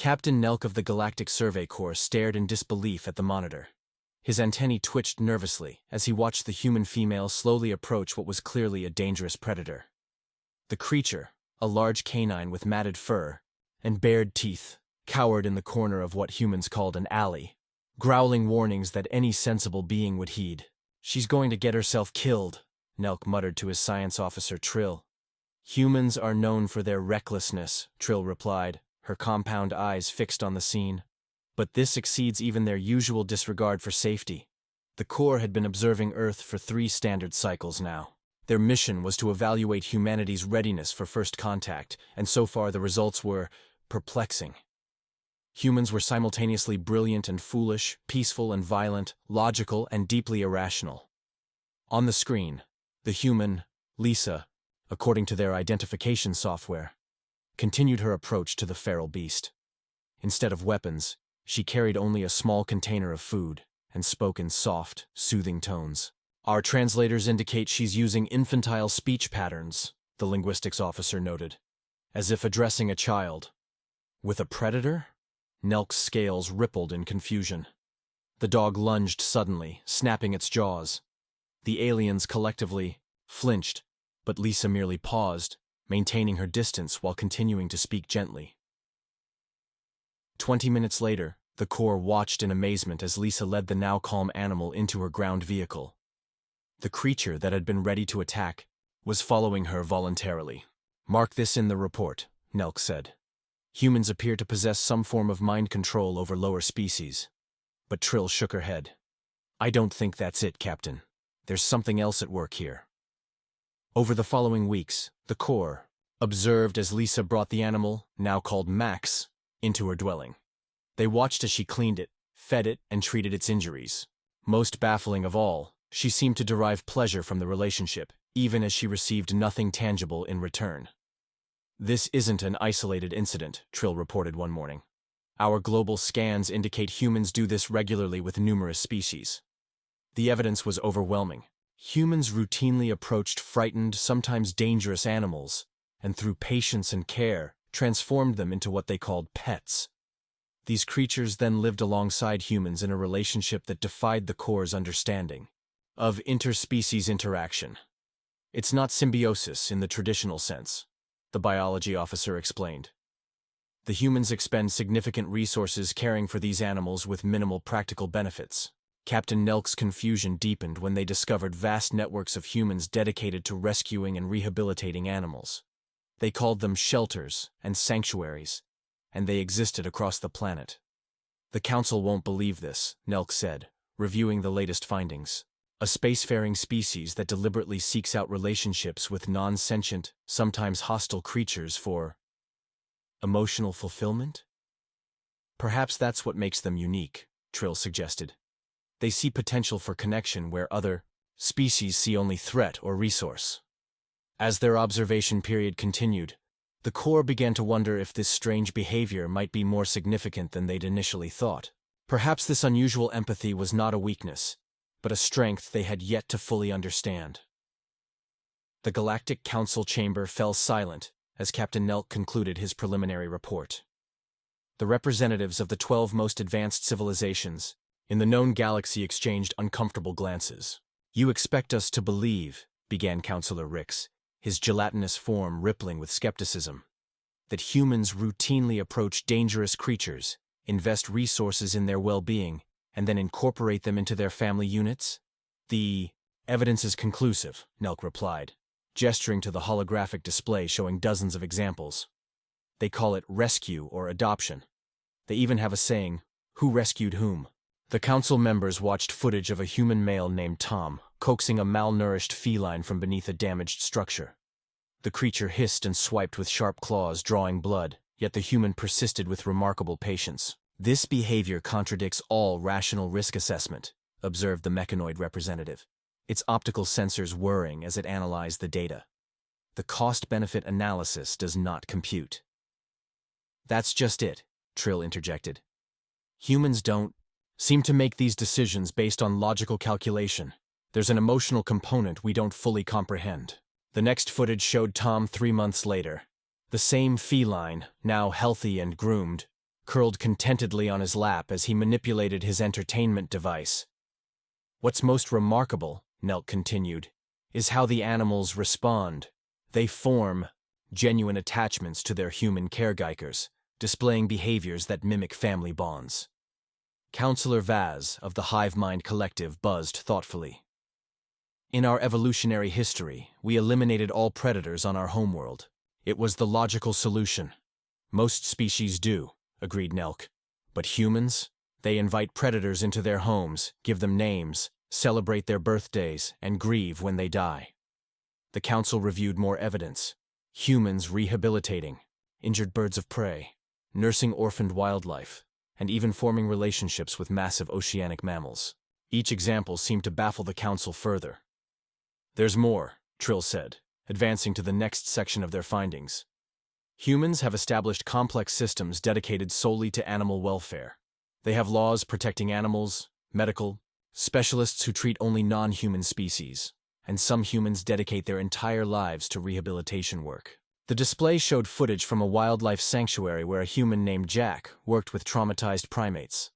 Captain Nelk of the Galactic Survey Corps stared in disbelief at the monitor. His antennae twitched nervously as he watched the human female slowly approach what was clearly a dangerous predator. The creature, a large canine with matted fur and bared teeth, cowered in the corner of what humans called an alley, growling warnings that any sensible being would heed. "She's going to get herself killed," Nelk muttered to his science officer Trill. "Humans are known for their recklessness," Trill replied, her compound eyes fixed on the scene. "But this exceeds even their usual disregard for safety." The Corps had been observing Earth for 3 standard cycles now. Their mission was to evaluate humanity's readiness for first contact, and so far the results were perplexing. Humans were simultaneously brilliant and foolish, peaceful and violent, logical and deeply irrational. On the screen, the human, Lisa, according to their identification software, continued her approach to the feral beast. Instead of weapons, she carried only a small container of food and spoke in soft, soothing tones. "Our translators indicate she's using infantile speech patterns," the linguistics officer noted, as if addressing a child. "With a predator?" Nelk's scales rippled in confusion. The dog lunged suddenly, snapping its jaws. The aliens collectively flinched, but Lisa merely paused, maintaining her distance while continuing to speak gently. 20 minutes later, the Corps watched in amazement as Lisa led the now calm animal into her ground vehicle. The creature that had been ready to attack was following her voluntarily. "Mark this in the report," Nelk said. "Humans appear to possess some form of mind control over lower species." But Trill shook her head. "I don't think that's it, Captain. There's something else at work here." Over the following weeks, the Corps observed as Lisa brought the animal, now called Max, into her dwelling. They watched as she cleaned it, fed it, and treated its injuries. Most baffling of all, she seemed to derive pleasure from the relationship, even as she received nothing tangible in return. "This isn't an isolated incident," Trill reported one morning. "Our global scans indicate humans do this regularly with numerous species." The evidence was overwhelming. Humans routinely approached frightened, sometimes dangerous animals, and through patience and care, transformed them into what they called pets. These creatures then lived alongside humans in a relationship that defied the Corps' understanding of interspecies interaction. "It's not symbiosis in the traditional sense," the biology officer explained. "The humans expend significant resources caring for these animals with minimal practical benefits." Captain Nelk's confusion deepened when they discovered vast networks of humans dedicated to rescuing and rehabilitating animals. They called them shelters and sanctuaries, and they existed across the planet. "The Council won't believe this," Nelk said, reviewing the latest findings. "A spacefaring species that deliberately seeks out relationships with non-sentient, sometimes hostile creatures for emotional fulfillment? Perhaps that's what makes them unique," Trill suggested. "They see potential for connection where other species see only threat or resource." As their observation period continued, the Corps began to wonder if this strange behavior might be more significant than they'd initially thought. Perhaps this unusual empathy was not a weakness, but a strength they had yet to fully understand. The Galactic Council chamber fell silent as Captain Nelk concluded his preliminary report. The representatives of the 12 most advanced civilizations in the known galaxy exchanged uncomfortable glances. "You expect us to believe," began Counselor Rix, his gelatinous form rippling with skepticism, "that humans routinely approach dangerous creatures, invest resources in their well-being, and then incorporate them into their family units?" "The evidence is conclusive," Nelk replied, gesturing to the holographic display showing dozens of examples. "They call it rescue or adoption. They even have a saying, 'Who rescued whom?'" The council members watched footage of a human male named Tom coaxing a malnourished feline from beneath a damaged structure. The creature hissed and swiped with sharp claws, drawing blood, yet the human persisted with remarkable patience. "This behavior contradicts all rational risk assessment," observed the mechanoid representative, its optical sensors whirring as it analyzed the data. "The cost-benefit analysis does not compute." "That's just it," Trill interjected. "Humans don't seem to make these decisions based on logical calculation. There's an emotional component we don't fully comprehend." The next footage showed Tom 3 months later. The same feline, now healthy and groomed, curled contentedly on his lap as he manipulated his entertainment device. "What's most remarkable," Nelk continued, "is how the animals respond. They form genuine attachments to their human caretakers, displaying behaviors that mimic family bonds." Counselor Vaz of the Hive Mind Collective buzzed thoughtfully. "In our evolutionary history, we eliminated all predators on our homeworld. It was the logical solution." "Most species do," agreed Nelk. "But humans? They invite predators into their homes, give them names, celebrate their birthdays, and grieve when they die." The council reviewed more evidence. Humans rehabilitating injured birds of prey, nursing orphaned wildlife, and even forming relationships with massive oceanic mammals. Each example seemed to baffle the council further. "There's more," Trill said, advancing to the next section of their findings. "Humans have established complex systems dedicated solely to animal welfare. They have laws protecting animals, medical, specialists who treat only non-human species, and some humans dedicate their entire lives to rehabilitation work." The display showed footage from a wildlife sanctuary where a human named Jack worked with traumatized primates.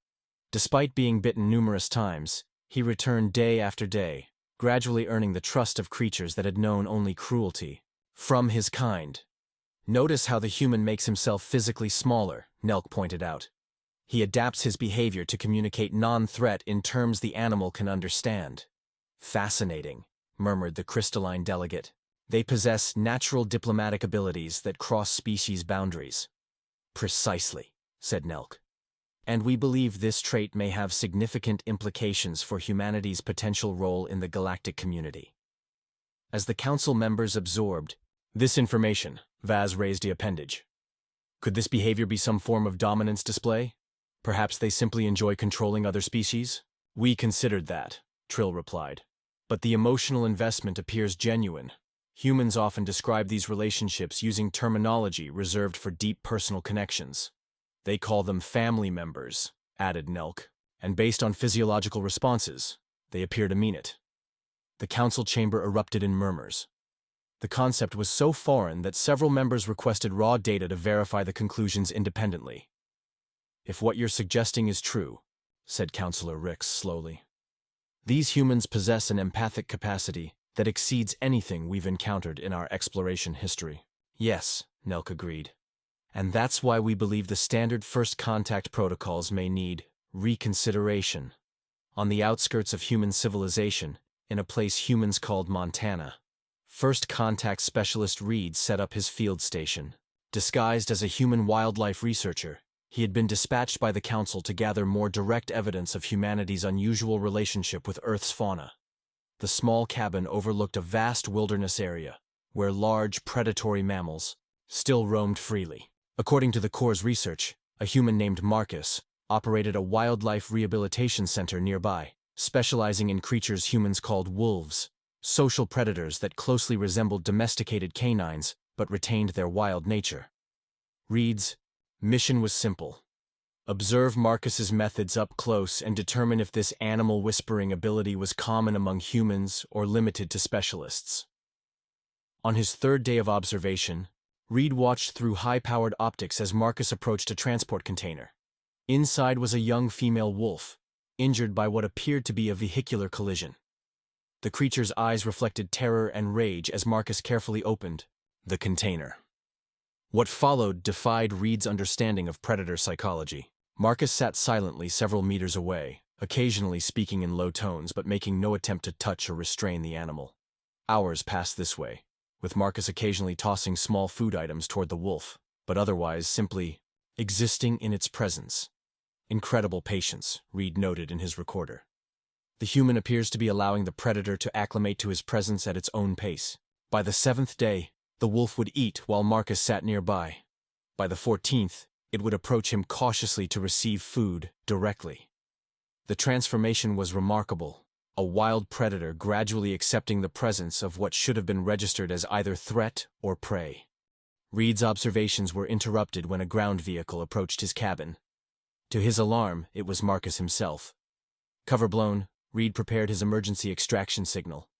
Despite being bitten numerous times, he returned day after day, gradually earning the trust of creatures that had known only cruelty from his kind. "Notice how the human makes himself physically smaller," Nelk pointed out. "He adapts his behavior to communicate non-threat in terms the animal can understand." "Fascinating," murmured the crystalline delegate. "They possess natural diplomatic abilities that cross species boundaries." "Precisely," said Nelk. "And we believe this trait may have significant implications for humanity's potential role in the galactic community." As the council members absorbed this information, Vaz raised the appendage. "Could this behavior be some form of dominance display? Perhaps they simply enjoy controlling other species?" "We considered that," Trill replied. "But the emotional investment appears genuine. Humans often describe these relationships using terminology reserved for deep personal connections. They call them family members," added Nelk, "and based on physiological responses, they appear to mean it." The council chamber erupted in murmurs. The concept was so foreign that several members requested raw data to verify the conclusions independently. "If what you're suggesting is true," said Counselor Rix slowly, "these humans possess an empathic capacity that exceeds anything we've encountered in our exploration history." "Yes," Nelk agreed. "And that's why we believe the standard first contact protocols may need reconsideration." On the outskirts of human civilization, in a place humans called Montana, First Contact Specialist Reed set up his field station. Disguised as a human wildlife researcher, he had been dispatched by the council to gather more direct evidence of humanity's unusual relationship with Earth's fauna. The small cabin overlooked a vast wilderness area, where large, predatory mammals still roamed freely. According to the Corps' research, a human named Marcus operated a wildlife rehabilitation center nearby, specializing in creatures humans called wolves, social predators that closely resembled domesticated canines but retained their wild nature. Reed's mission was simple: observe Marcus's methods up close and determine if this animal whispering ability was common among humans or limited to specialists. On his third day of observation, Reed watched through high-powered optics as Marcus approached a transport container. Inside was a young female wolf, injured by what appeared to be a vehicular collision. The creature's eyes reflected terror and rage as Marcus carefully opened the container. What followed defied Reed's understanding of predator psychology. Marcus sat silently several meters away, occasionally speaking in low tones but making no attempt to touch or restrain the animal. Hours passed this way, with Marcus occasionally tossing small food items toward the wolf, but otherwise simply existing in its presence. "Incredible patience," Reed noted in his recorder. "The human appears to be allowing the predator to acclimate to his presence at its own pace. By the 7th day, the wolf would eat while Marcus sat nearby. By the 14th, it would approach him cautiously to receive food directly. The transformation was remarkable, a wild predator gradually accepting the presence of what should have been registered as either threat or prey." Reed's observations were interrupted when a ground vehicle approached his cabin. To his alarm, it was Marcus himself. Cover blown, Reed prepared his emergency extraction signal.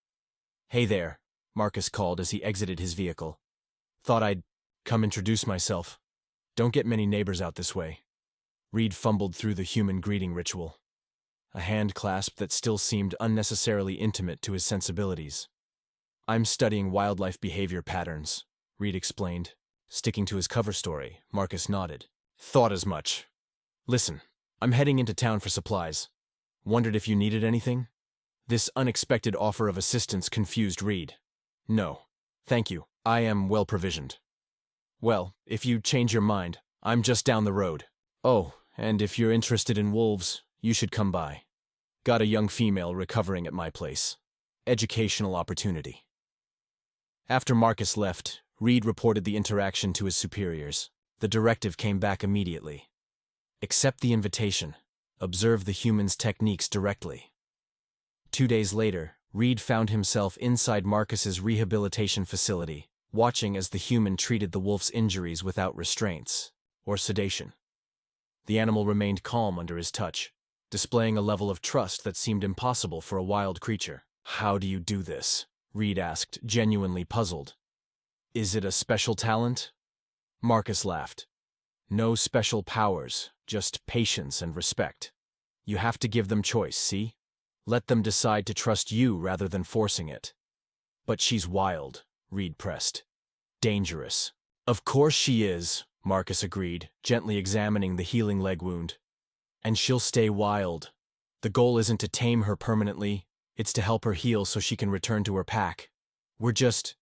"Hey there," Marcus called as he exited his vehicle. "Thought I'd come introduce myself. Don't get many neighbors out this way." Reed fumbled through the human greeting ritual, a hand clasp that still seemed unnecessarily intimate to his sensibilities. "I'm studying wildlife behavior patterns," Reed explained. Sticking to his cover story, Marcus nodded. "Thought as much. Listen, I'm heading into town for supplies. Wondered if you needed anything?" This unexpected offer of assistance confused Reed. "No, thank you. I am well provisioned." "Well, if you change your mind, I'm just down the road. Oh, and if you're interested in wolves, you should come by. Got a young female recovering at my place. Educational opportunity." After Marcus left, Reed reported the interaction to his superiors. The directive came back immediately. Accept the invitation. Observe the human's techniques directly. 2 days later, Reed found himself inside Marcus's rehabilitation facility, watching as the human treated the wolf's injuries without restraints or sedation. The animal remained calm under his touch, displaying a level of trust that seemed impossible for a wild creature. "How do you do this?" Reed asked, genuinely puzzled. "Is it a special talent?" Marcus laughed. "No special powers, just patience and respect. You have to give them choice, see? Let them decide to trust you rather than forcing it." "But she's wild," Reed pressed. "Dangerous." "Of course she is," Marcus agreed, gently examining the healing leg wound. "And she'll stay wild. The goal isn't to tame her permanently, it's to help her heal so she can return to her pack. We're just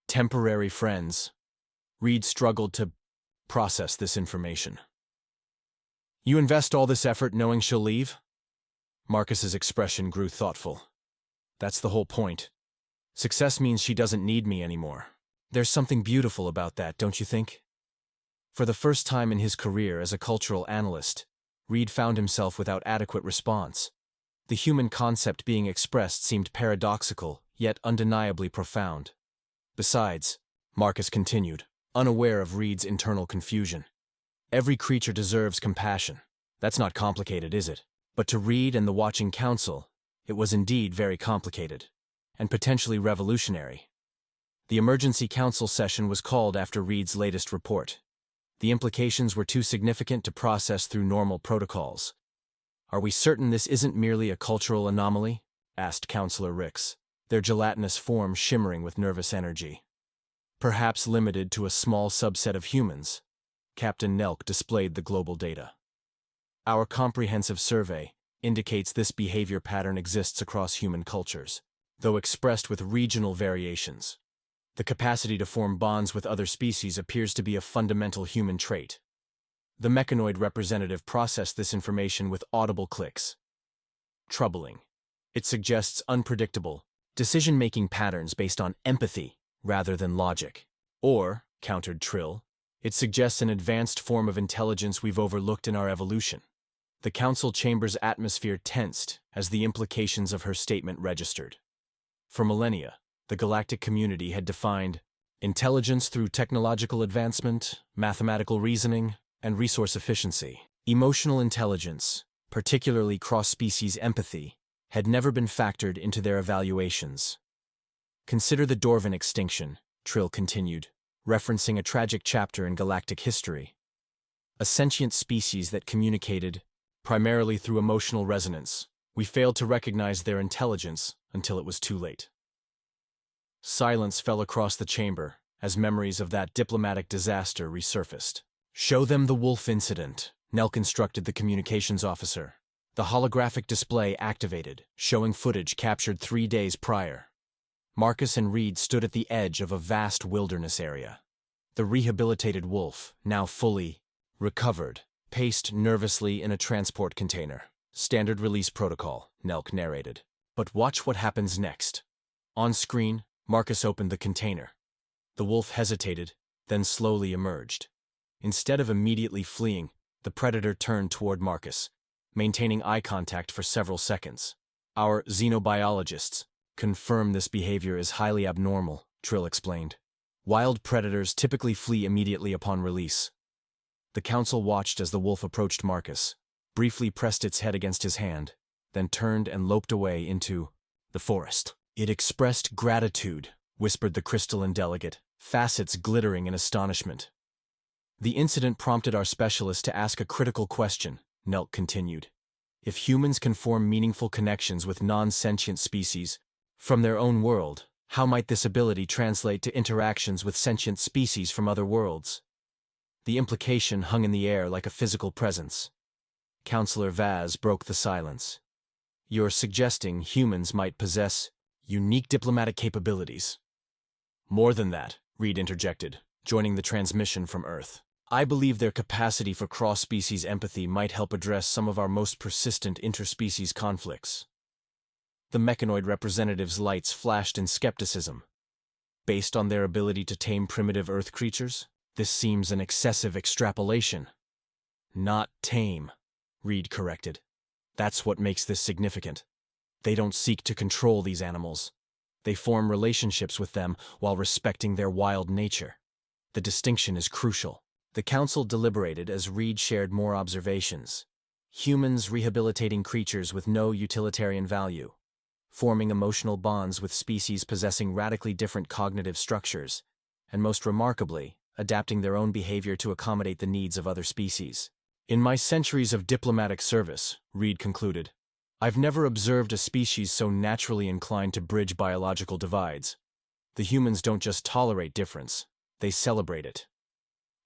temporary friends." Reed struggled to process this information. "You invest all this effort knowing she'll leave?" Marcus's expression grew thoughtful. "That's the whole point. Success means she doesn't need me anymore. There's something beautiful about that, don't you think?" For the first time in his career as a cultural analyst, Reed found himself without adequate response. The human concept being expressed seemed paradoxical, yet undeniably profound. "Besides," Marcus continued, unaware of Reed's internal confusion, "every creature deserves compassion. That's not complicated, is it?" But to Reed and the watching council, it was indeed very complicated, and potentially revolutionary. The emergency council session was called after Reed's latest report. The implications were too significant to process through normal protocols. "Are we certain this isn't merely a cultural anomaly?" asked Councillor Ricks, their gelatinous form shimmering with nervous energy. "Perhaps limited to a small subset of humans." Captain Nelk displayed the global data. "Our comprehensive survey indicates this behavior pattern exists across human cultures, though expressed with regional variations. The capacity to form bonds with other species appears to be a fundamental human trait." The mechanoid representative processed this information with audible clicks. "Troubling. It suggests unpredictable, decision-making patterns based on empathy rather than logic. Or," countered Trill, "it suggests an advanced form of intelligence we've overlooked in our evolution." The council chamber's atmosphere tensed as the implications of her statement registered. For millennia, the galactic community had defined intelligence through technological advancement, mathematical reasoning, and resource efficiency. Emotional intelligence, particularly cross-species empathy, had never been factored into their evaluations. "Consider the Dorvan extinction," Trill continued, referencing a tragic chapter in galactic history. "A sentient species that communicated primarily through emotional resonance. We failed to recognize their intelligence until it was too late." Silence fell across the chamber as memories of that diplomatic disaster resurfaced. "Show them the wolf incident," Nelk instructed the communications officer. The holographic display activated, showing footage captured 3 days prior. Marcus and Reed stood at the edge of a vast wilderness area. The rehabilitated wolf, now fully recovered, paced nervously in a transport container. "Standard release protocol," Nelk narrated. "But watch what happens next." On screen, Marcus opened the container. The wolf hesitated, then slowly emerged. Instead of immediately fleeing, the predator turned toward Marcus, maintaining eye contact for several seconds. "Our xenobiologists confirm this behavior is highly abnormal," Trill explained. "Wild predators typically flee immediately upon release." The council watched as the wolf approached Marcus, briefly pressed its head against his hand, then turned and loped away into the forest. "It expressed gratitude," whispered the crystalline delegate, facets glittering in astonishment. The incident prompted our specialist to ask a critical question, Nelk continued. If humans can form meaningful connections with non-sentient species from their own world, how might this ability translate to interactions with sentient species from other worlds? The implication hung in the air like a physical presence. Counselor Vaz broke the silence. You're suggesting humans might possess unique diplomatic capabilities. More than that, Reed interjected, joining the transmission from Earth. I believe their capacity for cross-species empathy might help address some of our most persistent interspecies conflicts. The mechanoid representative's lights flashed in skepticism. Based on their ability to tame primitive Earth creatures, this seems an excessive extrapolation. Not tame, Reed corrected. That's what makes this significant. They don't seek to control these animals. They form relationships with them while respecting their wild nature. The distinction is crucial. The council deliberated as Reed shared more observations. Humans rehabilitating creatures with no utilitarian value, forming emotional bonds with species possessing radically different cognitive structures, and most remarkably, adapting their own behavior to accommodate the needs of other species. In my centuries of diplomatic service, Reed concluded, I've never observed a species so naturally inclined to bridge biological divides. The humans don't just tolerate difference, they celebrate it.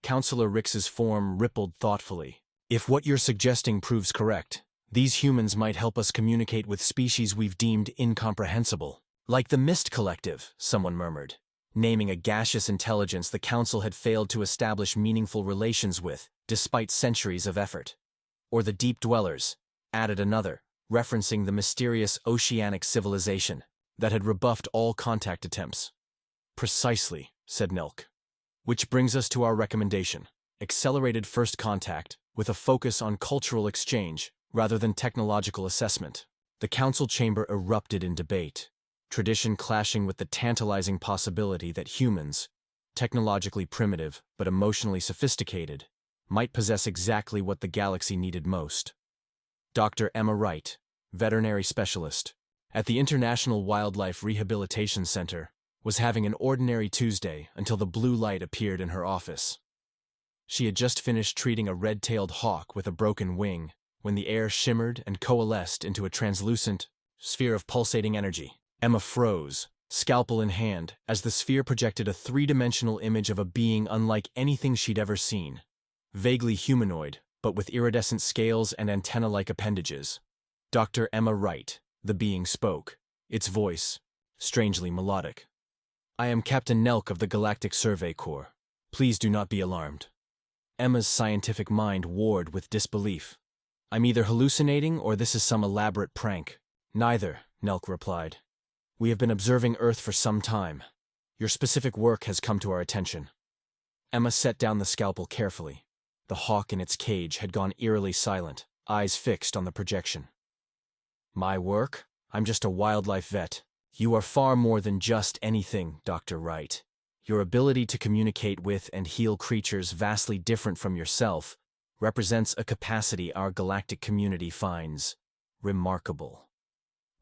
Counselor Rix's form rippled thoughtfully. If what you're suggesting proves correct, these humans might help us communicate with species we've deemed incomprehensible. Like the Mist Collective, someone murmured, naming a gaseous intelligence the Council had failed to establish meaningful relations with, despite centuries of effort. Or the Deep Dwellers, added another, referencing the mysterious oceanic civilization that had rebuffed all contact attempts. Precisely, said Nelk. Which brings us to our recommendation, accelerated first contact with a focus on cultural exchange rather than technological assessment. The council chamber erupted in debate, tradition clashing with the tantalizing possibility that humans, technologically primitive but emotionally sophisticated, might possess exactly what the galaxy needed most. Dr. Emma Wright, veterinary specialist, at the International Wildlife Rehabilitation Center, was having an ordinary Tuesday until the blue light appeared in her office. She had just finished treating a red-tailed hawk with a broken wing when the air shimmered and coalesced into a translucent sphere of pulsating energy. Emma froze, scalpel in hand, as the sphere projected a three-dimensional image of a being unlike anything she'd ever seen. Vaguely humanoid, but with iridescent scales and antenna-like appendages. Dr. Emma Wright, the being spoke, its voice strangely melodic. I am Captain Nelk of the Galactic Survey Corps. Please do not be alarmed. Emma's scientific mind warred with disbelief. I'm either hallucinating or this is some elaborate prank. Neither, Nelk replied. We have been observing Earth for some time. Your specific work has come to our attention. Emma set down the scalpel carefully. The hawk in its cage had gone eerily silent, eyes fixed on the projection. My work? I'm just a wildlife vet. You are far more than just anything, Dr. Wright. Your ability to communicate with and heal creatures vastly different from yourself represents a capacity our galactic community finds remarkable.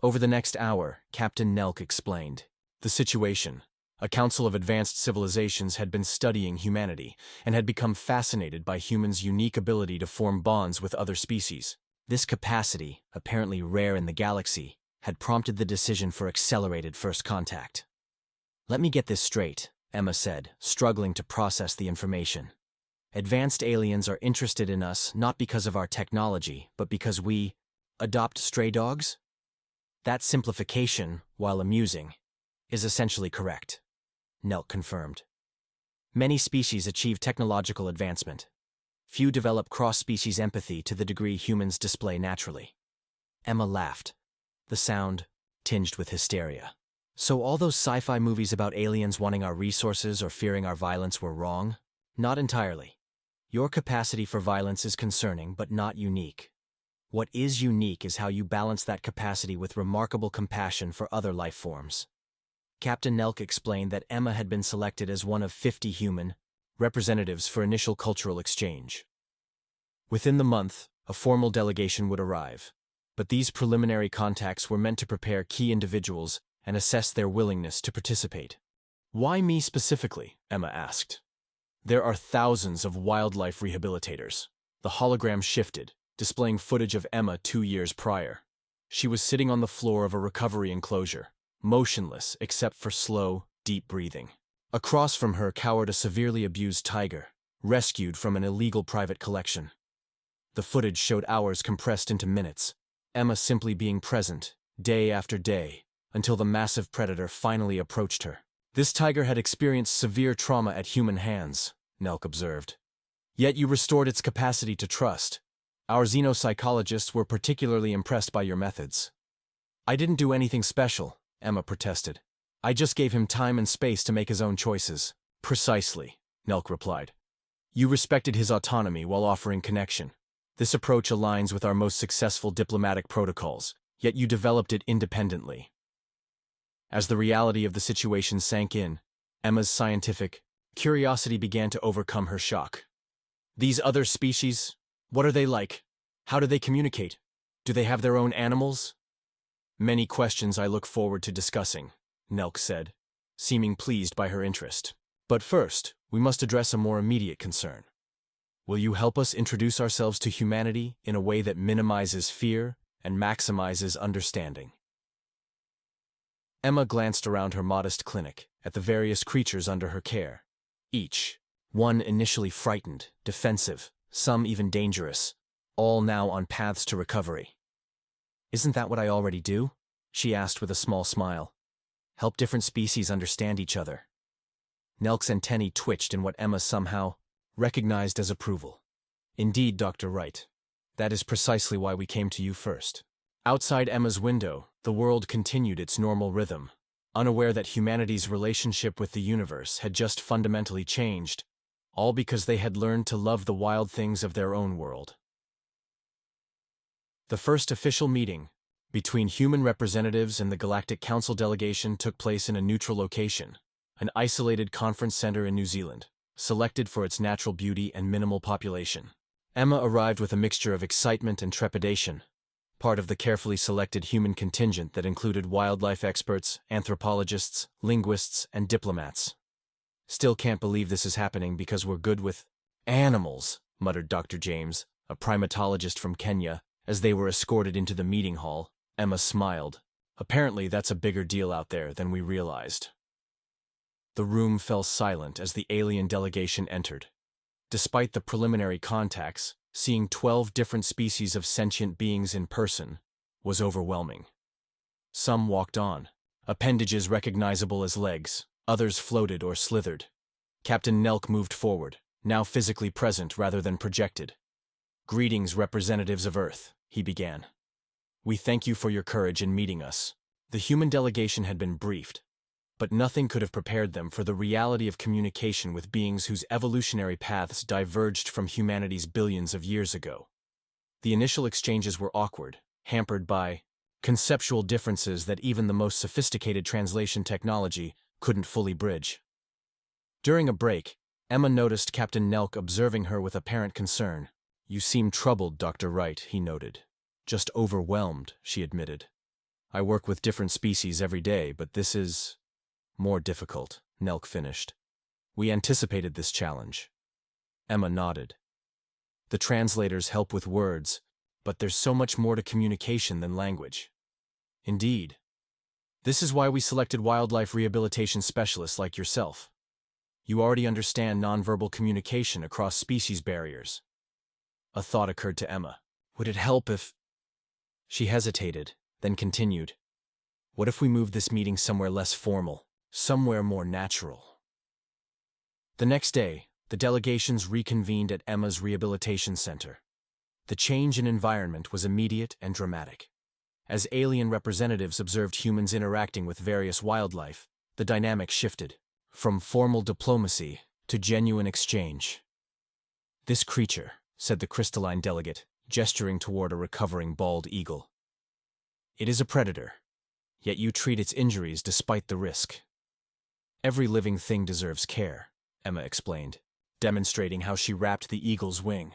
Over the next hour, Captain Nelk explained. The situation. A council of advanced civilizations had been studying humanity and had become fascinated by humans' unique ability to form bonds with other species. This capacity, apparently rare in the galaxy, had prompted the decision for accelerated first contact. Let me get this straight, Emma said, struggling to process the information. Advanced aliens are interested in us not because of our technology, but because we adopt stray dogs? That simplification, while amusing, is essentially correct, Nelk confirmed. Many species achieve technological advancement. Few develop cross-species empathy to the degree humans display naturally. Emma laughed, the sound tinged with hysteria. So all those sci-fi movies about aliens wanting our resources or fearing our violence were wrong? Not entirely. Your capacity for violence is concerning, but not unique. What is unique is how you balance that capacity with remarkable compassion for other life forms. Captain Nelk explained that Emma had been selected as one of 50 human representatives for initial cultural exchange. Within the month, a formal delegation would arrive, but these preliminary contacts were meant to prepare key individuals and assess their willingness to participate. Why me specifically? Emma asked. There are thousands of wildlife rehabilitators. The hologram shifted, displaying footage of Emma 2 years prior. She was sitting on the floor of a recovery enclosure, motionless except for slow, deep breathing. Across from her cowered a severely abused tiger, rescued from an illegal private collection. The footage showed hours compressed into minutes, Emma simply being present, day after day, until the massive predator finally approached her. This tiger had experienced severe trauma at human hands, Nelk observed. Yet you restored its capacity to trust. Our xenopsychologists were particularly impressed by your methods. I didn't do anything special, Emma protested. I just gave him time and space to make his own choices. Precisely, Nelk replied. You respected his autonomy while offering connection. This approach aligns with our most successful diplomatic protocols, yet you developed it independently. As the reality of the situation sank in, Emma's scientific curiosity began to overcome her shock. These other species, what are they like? How do they communicate? Do they have their own animals? Many questions I look forward to discussing, Nelk said, seeming pleased by her interest. But first, we must address a more immediate concern. Will you help us introduce ourselves to humanity in a way that minimizes fear and maximizes understanding? Emma glanced around her modest clinic at the various creatures under her care. Each, one initially frightened, defensive, some even dangerous, all now on paths to recovery. Isn't that what I already do? She asked with a small smile. Help different species understand each other. Nelk's antennae twitched in what Emma somehow recognized as approval. Indeed, Dr. Wright. That is precisely why we came to you first. Outside Emma's window, the world continued its normal rhythm, unaware that humanity's relationship with the universe had just fundamentally changed, all because they had learned to love the wild things of their own world. The first official meeting between human representatives and the Galactic Council delegation took place in a neutral location, an isolated conference center in New Zealand, selected for its natural beauty and minimal population. Emma arrived with a mixture of excitement and trepidation, part of the carefully selected human contingent that included wildlife experts, anthropologists, linguists, and diplomats. Still can't believe this is happening because we're good with animals, muttered Dr. James, a primatologist from Kenya, as they were escorted into the meeting hall. Emma smiled. Apparently that's a bigger deal out there than we realized. The room fell silent as the alien delegation entered. Despite the preliminary contacts, seeing 12 different species of sentient beings in person was overwhelming. Some walked on, appendages recognizable as legs, others floated or slithered. Captain Nelk moved forward, now physically present rather than projected. Greetings, representatives of Earth, he began. We thank you for your courage in meeting us. The human delegation had been briefed, but nothing could have prepared them for the reality of communication with beings whose evolutionary paths diverged from humanity's billions of years ago. The initial exchanges were awkward, hampered by conceptual differences that even the most sophisticated translation technology couldn't fully bridge. During a break, Emma noticed Captain Nelk observing her with apparent concern. You seem troubled, Dr. Wright, he noted. Just overwhelmed, she admitted. I work with different species every day, but this is more difficult, Nelk finished. We anticipated this challenge. Emma nodded. The translators help with words, but there's so much more to communication than language. Indeed. This is why we selected wildlife rehabilitation specialists like yourself. You already understand nonverbal communication across species barriers. A thought occurred to Emma. Would it help if... She hesitated, then continued. What if we moved this meeting somewhere less formal, somewhere more natural? The next day, the delegations reconvened at Emma's rehabilitation center. The change in environment was immediate and dramatic. As alien representatives observed humans interacting with various wildlife, the dynamic shifted, from formal diplomacy to genuine exchange. This creature, said the crystalline delegate, gesturing toward a recovering bald eagle. It is a predator, yet you treat its injuries despite the risk. Every living thing deserves care, Emma explained, demonstrating how she wrapped the eagle's wing.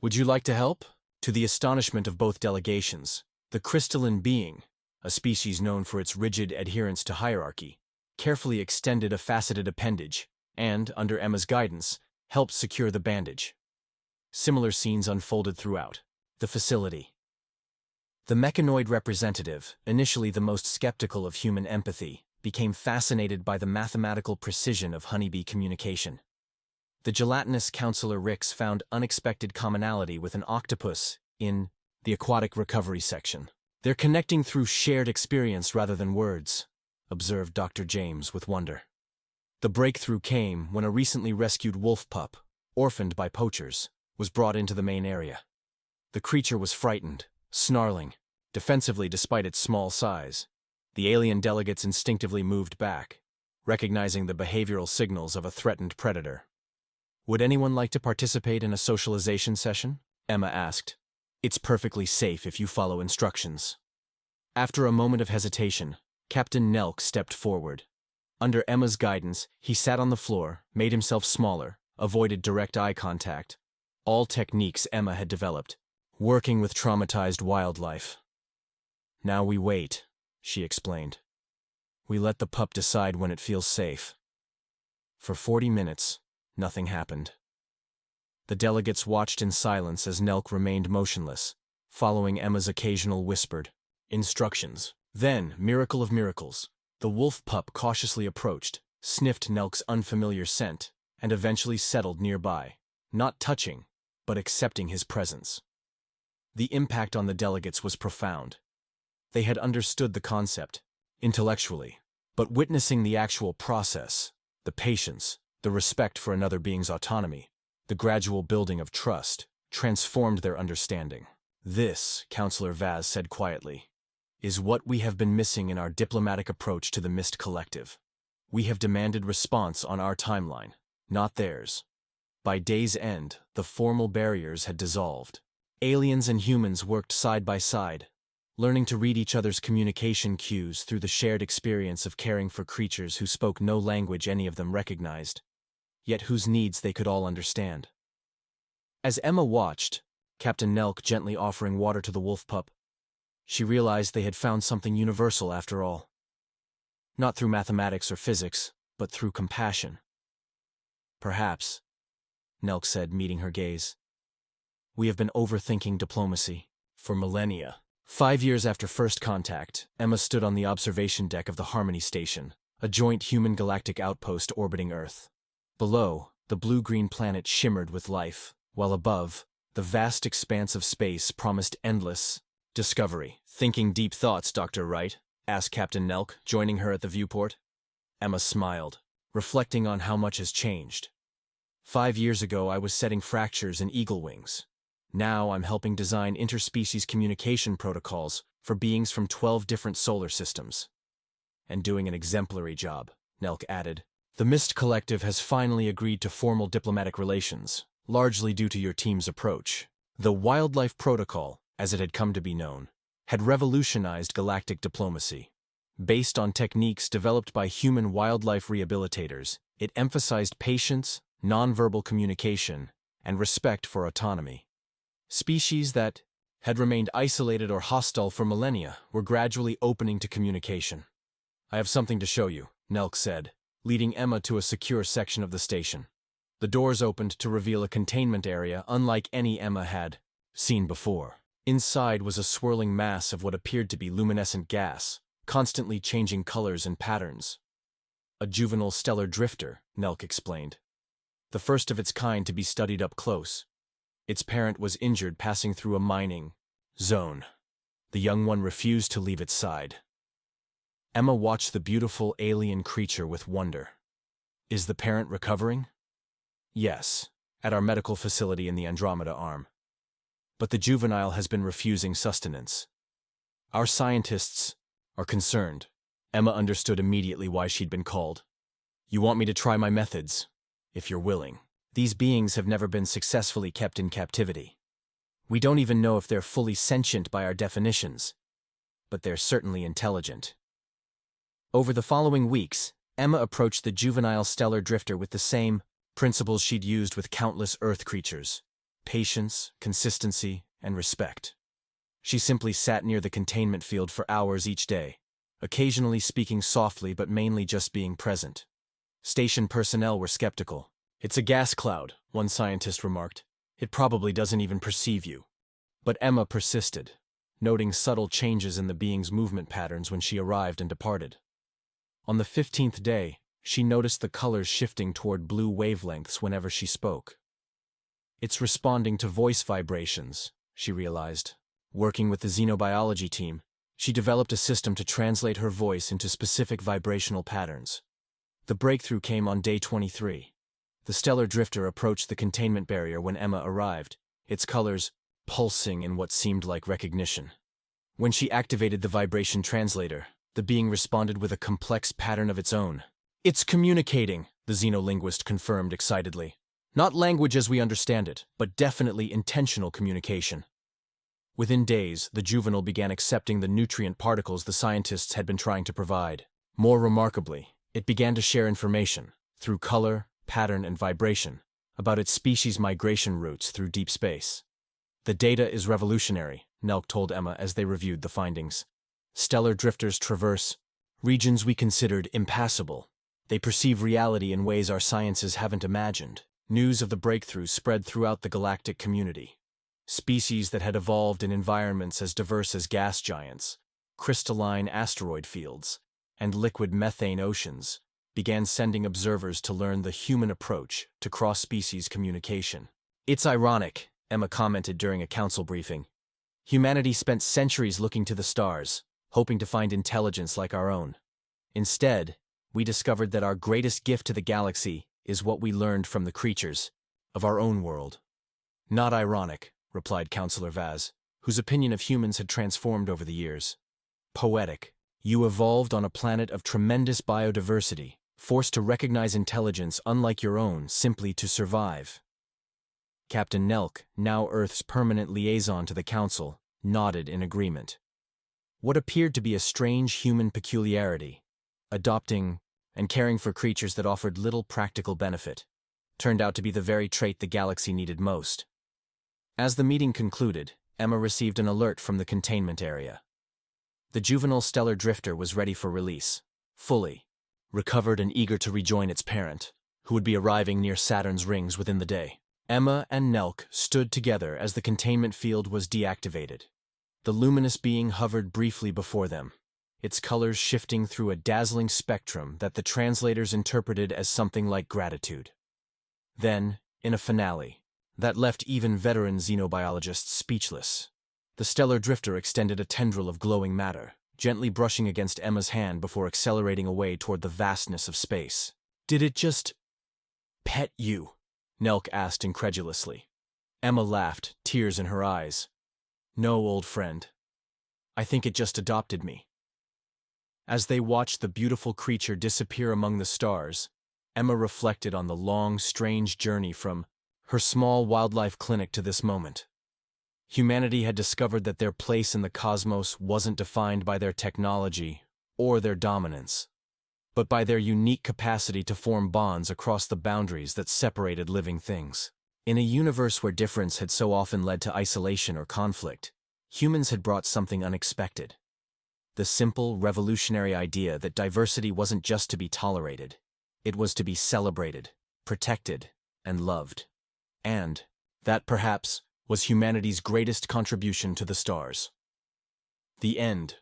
Would you like to help? To the astonishment of both delegations, the crystalline being, a species known for its rigid adherence to hierarchy, carefully extended a faceted appendage, and, under Emma's guidance, helped secure the bandage. Similar scenes unfolded throughout the facility. The mechanoid representative, initially the most skeptical of human empathy, became fascinated by the mathematical precision of honeybee communication. The gelatinous counselor Rix found unexpected commonality with an octopus in the aquatic recovery section. "They're connecting through shared experience rather than words," observed Dr. James with wonder. The breakthrough came when a recently rescued wolf pup, orphaned by poachers, was brought into the main area. The creature was frightened, snarling, defensively despite its small size. The alien delegates instinctively moved back, recognizing the behavioral signals of a threatened predator. "Would anyone like to participate in a socialization session?" Emma asked. "It's perfectly safe if you follow instructions." After a moment of hesitation, Captain Nelk stepped forward. Under Emma's guidance, he sat on the floor, made himself smaller, avoided direct eye contact. All techniques Emma had developed, working with traumatized wildlife. "Now we wait," she explained. "We let the pup decide when it feels safe." For 40 minutes, nothing happened. The delegates watched in silence as Nelk remained motionless, following Emma's occasional whispered instructions. Then, miracle of miracles, the wolf pup cautiously approached, sniffed Nelk's unfamiliar scent, and eventually settled nearby, not touching, but accepting his presence. The impact on the delegates was profound. They had understood the concept, intellectually, but witnessing the actual process, the patience, the respect for another being's autonomy, the gradual building of trust, transformed their understanding. "This," Counselor Vaz said quietly, "is what we have been missing in our diplomatic approach to the Mist Collective. We have demanded response on our timeline, not theirs." By day's end, the formal barriers had dissolved. Aliens and humans worked side by side, learning to read each other's communication cues through the shared experience of caring for creatures who spoke no language any of them recognized, yet whose needs they could all understand. As Emma watched, Captain Nelk gently offering water to the wolf pup, she realized they had found something universal after all. Not through mathematics or physics, but through compassion. "Perhaps," Nelk said, meeting her gaze, "we have been overthinking diplomacy for millennia." 5 years after first contact, Emma stood on the observation deck of the Harmony Station, a joint human galactic outpost orbiting Earth. Below, the blue-green planet shimmered with life, while above, the vast expanse of space promised endless discovery. "Thinking deep thoughts, Dr. Wright?" asked Captain Nelk, joining her at the viewport. Emma smiled, reflecting on how much has changed. 5 years ago, I was setting fractures in eagle wings. Now I'm helping design interspecies communication protocols for beings from 12 different solar systems. And doing an exemplary job, Nelk added. "The Mist Collective has finally agreed to formal diplomatic relations, largely due to your team's approach. The Wildlife Protocol, as it had come to be known, had revolutionized galactic diplomacy. Based on techniques developed by human wildlife rehabilitators, it emphasized patience, nonverbal communication, and respect for autonomy. Species that had remained isolated or hostile for millennia were gradually opening to communication. "I have something to show you," Nelk said, leading Emma to a secure section of the station. The doors opened to reveal a containment area unlike any Emma had seen before. Inside was a swirling mass of what appeared to be luminescent gas, constantly changing colors and patterns. "A juvenile stellar drifter," Nelk explained. "The first of its kind to be studied up close. Its parent was injured passing through a mining zone. The young one refused to leave its side." Emma watched the beautiful alien creature with wonder. "Is the parent recovering?" "Yes, at our medical facility in the Andromeda Arm. But the juvenile has been refusing sustenance. Our scientists are concerned." Emma understood immediately why she'd been called. "You want me to try my methods, if you're willing. These beings have never been successfully kept in captivity. We don't even know if they're fully sentient by our definitions, but they're certainly intelligent." Over the following weeks, Emma approached the juvenile stellar drifter with the same principles she'd used with countless Earth creatures: patience, consistency, and respect. She simply sat near the containment field for hours each day, occasionally speaking softly but mainly just being present. Station personnel were skeptical. "It's a gas cloud," one scientist remarked. "It probably doesn't even perceive you." But Emma persisted, noting subtle changes in the being's movement patterns when she arrived and departed. On the 15th day, she noticed the colors shifting toward blue wavelengths whenever she spoke. "It's responding to voice vibrations," she realized. Working with the xenobiology team, she developed a system to translate her voice into specific vibrational patterns. The breakthrough came on day 23. The stellar drifter approached the containment barrier when Emma arrived, its colors pulsing in what seemed like recognition. When she activated the vibration translator, the being responded with a complex pattern of its own. "It's communicating," the xenolinguist confirmed excitedly. "Not language as we understand it, but definitely intentional communication." Within days, the juvenile began accepting the nutrient particles the scientists had been trying to provide. More remarkably, it began to share information, through color, pattern, and vibration, about its species' migration routes through deep space. "The data is revolutionary," Nelk told Emma as they reviewed the findings. "Stellar drifters traverse regions we considered impassable. They perceive reality in ways our sciences haven't imagined." News of the breakthrough spread throughout the galactic community. Species that had evolved in environments as diverse as gas giants, crystalline asteroid fields, and liquid methane oceans began sending observers to learn the human approach to cross-species communication. "It's ironic," Emma commented during a council briefing. "Humanity spent centuries looking to the stars, hoping to find intelligence like our own. Instead, we discovered that our greatest gift to the galaxy is what we learned from the creatures of our own world." "Not ironic," replied Councillor Vaz, whose opinion of humans had transformed over the years. "Poetic. You evolved on a planet of tremendous biodiversity, forced to recognize intelligence unlike your own simply to survive." Captain Nelk, now Earth's permanent liaison to the Council, nodded in agreement. What appeared to be a strange human peculiarity, adopting and caring for creatures that offered little practical benefit, turned out to be the very trait the galaxy needed most. As the meeting concluded, Emma received an alert from the containment area. The juvenile stellar drifter was ready for release, fully recovered and eager to rejoin its parent, who would be arriving near Saturn's rings within the day. Emma and Nelk stood together as the containment field was deactivated. The luminous being hovered briefly before them, its colors shifting through a dazzling spectrum that the translators interpreted as something like gratitude. Then, in a finale that left even veteran xenobiologists speechless, the stellar drifter extended a tendril of glowing matter, gently brushing against Emma's hand before accelerating away toward the vastness of space. "Did it just pet you?" Nelk asked incredulously. Emma laughed, tears in her eyes. "No, old friend. I think it just adopted me." As they watched the beautiful creature disappear among the stars, Emma reflected on the long, strange journey from her small wildlife clinic to this moment. Humanity had discovered that their place in the cosmos wasn't defined by their technology or their dominance, but by their unique capacity to form bonds across the boundaries that separated living things. In a universe where difference had so often led to isolation or conflict, humans had brought something unexpected. The simple, revolutionary idea that diversity wasn't just to be tolerated, it was to be celebrated, protected, and loved. And that, perhaps, was humanity's greatest contribution to the stars. The end.